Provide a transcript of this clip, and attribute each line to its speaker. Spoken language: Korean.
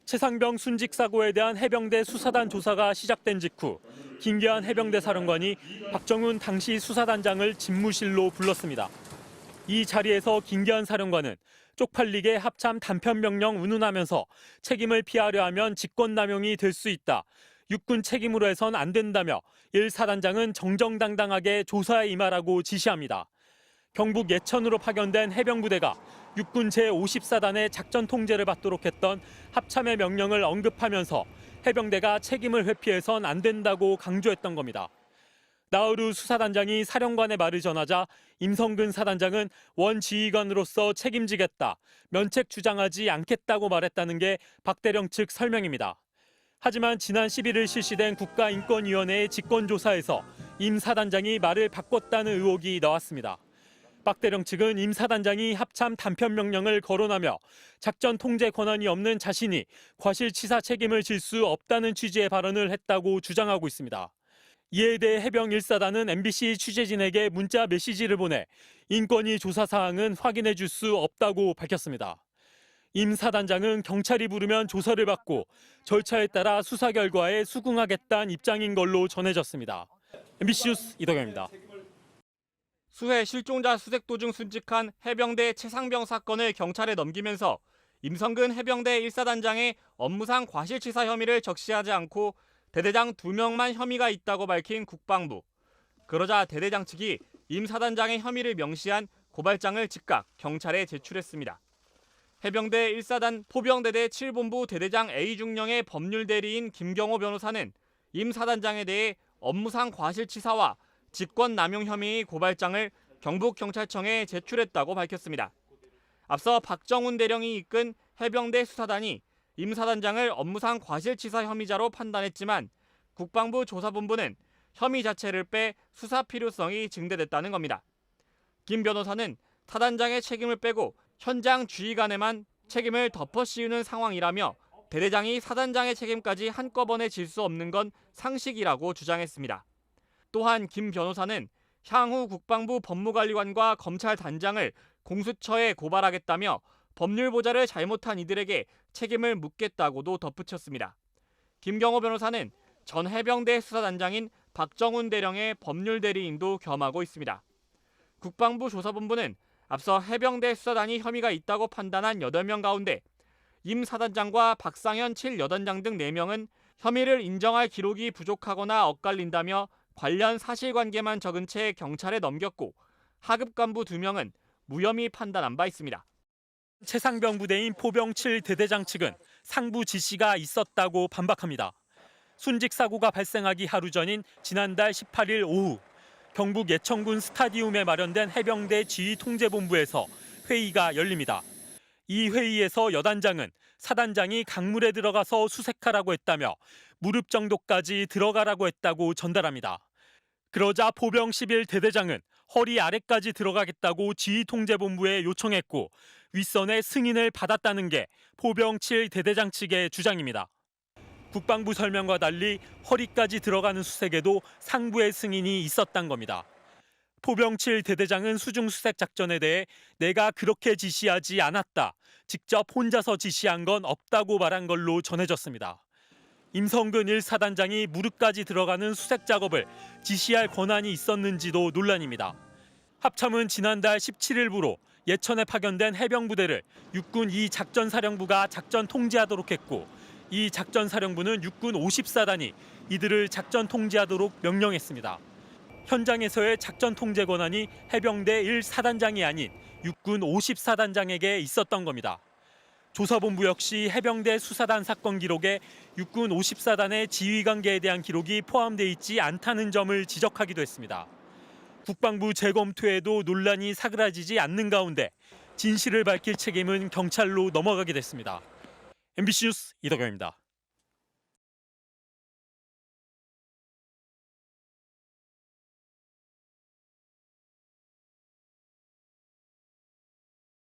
Speaker 1: 최상병 순직 사고에 대한 해병대 수사단 조사가 시작된 직후 김계한 해병대 사령관이 박정훈 당시 수사단장을 집무실로 불렀습니다. 이 자리에서 김계한 사령관은 쪽팔리게 합참 단편명령 운운하면서 책임을 피하려 하면 직권남용이 될 수 있다. 육군 책임으로 해선 안 된다며 1사단장은 정정당당하게 조사에 임하라고 지시합니다. 경북 예천으로 파견된 해병부대가 육군 제54단의 작전 통제를 받도록 했던 합참의 명령을 언급하면서 해병대가 책임을 회피해선 안 된다고 강조했던 겁니다. 나우루 수사단장이 사령관의 말을 전하자 임성근 사단장은 원 지휘관으로서 책임지겠다, 면책 주장하지 않겠다고 말했다는 게 박대령 측 설명입니다. 하지만 지난 11일 실시된 국가인권위원회의 직권조사에서 임 사단장이 말을 바꿨다는 의혹이 나왔습니다. 박대령 측은 임 사단장이 합참 단편명령을 거론하며 작전 통제 권한이 없는 자신이 과실치사 책임을 질 수 없다는 취지의 발언을 했다고 주장하고 있습니다. 이에 대해 해병 1사단은 MBC 취재진에게 문자 메시지를 보내 인권위 조사 사항은 확인해 줄 수 없다고 밝혔습니다. 임 사단장은 경찰이 부르면 조사를 받고 절차에 따라 수사 결과에 수긍하겠다는 입장인 걸로 전해졌습니다. MBC 뉴스 이덕영입니다.
Speaker 2: 수해 실종자 수색 도중 순직한 해병대 최상병 사건을 경찰에 넘기면서 임성근 해병대 1사단장의 업무상 과실치사 혐의를 적시하지 않고 대대장 2명만 혐의가 있다고 밝힌 국방부. 그러자 대대장 측이 임 사단장의 혐의를 명시한 고발장을 즉각 경찰에 제출했습니다. 해병대 1사단 포병대대 7본부 대대장 A중령의 법률대리인 김경호 변호사는 임 사단장에 대해 업무상 과실치사와 직권남용 혐의의 고발장을 경북경찰청에 제출했다고 밝혔습니다. 앞서 박정훈 대령이 이끈 해병대 수사단이 임 사단장을 업무상 과실치사 혐의자로 판단했지만 국방부 조사본부는 혐의 자체를 빼 수사 필요성이 증대됐다는 겁니다. 김 변호사는 사단장의 책임을 빼고 현장 지휘관에만 책임을 덮어씌우는 상황이라며 대대장이 사단장의 책임까지 한꺼번에 질 수 없는 건 상식이라고 주장했습니다. 또한 김 변호사는 향후 국방부 법무관리관과 검찰단장을 공수처에 고발하겠다며 법률보좌를 잘못한 이들에게 책임을 묻겠다고도 덧붙였습니다. 김경호 변호사는 전 해병대 수사단장인 박정훈 대령의 법률대리인도 겸하고 있습니다. 국방부 조사본부는 앞서 해병대 수사단이 혐의가 있다고 판단한 8명 가운데 임 사단장과 박상현 7여단장 등 4명은 혐의를 인정할 기록이 부족하거나 엇갈린다며 관련 사실관계만 적은 채 경찰에 넘겼고 하급 간부 2명은 무혐의 판단한 바 있습니다.
Speaker 1: 최상병 부대인 포병 7대대장 측은 상부 지시가 있었다고 반박합니다. 순직 사고가 발생하기 하루 전인 지난달 18일 오후 경북 예천군 스타디움에 마련된 해병대 지휘통제본부에서 회의가 열립니다. 이 회의에서 여단장은 사단장이 강물에 들어가서 수색하라고 했다며 무릎 정도까지 들어가라고 했다고 전달합니다. 그러자 포병 11대대장은 허리 아래까지 들어가겠다고 지휘통제본부에 요청했고 윗선의 승인을 받았다는 게 포병 7대대장 측의 주장입니다. 국방부 설명과 달리 허리까지 들어가는 수색에도 상부의 승인이 있었단 겁니다. 포병 7대대장은 수중수색 작전에 대해 내가 그렇게 지시하지 않았다, 직접 혼자서 지시한 건 없다고 말한 걸로 전해졌습니다. 임성근 1사단장이 무릎까지 들어가는 수색 작업을 지시할 권한이 있었는지도 논란입니다. 합참은 지난달 17일부로 예천에 파견된 해병부대를 육군 2작전사령부가 작전 통제하도록 했고 이 작전사령부는 육군 54단이 이들을 작전 통제하도록 명령했습니다. 현장에서의 작전 통제 권한이 해병대 1사단장이 아닌 육군 54단장에게 있었던 겁니다. 조사본부 역시 해병대 수사단 사건 기록에 육군 54단의 지휘관계에 대한 기록이 포함되어 있지 않다는 점을 지적하기도 했습니다. 국방부 재검토에도 논란이 사그라지지 않는 가운데 진실을 밝힐 책임은 경찰로 넘어가게 됐습니다. MBC 뉴스 이덕영입니다.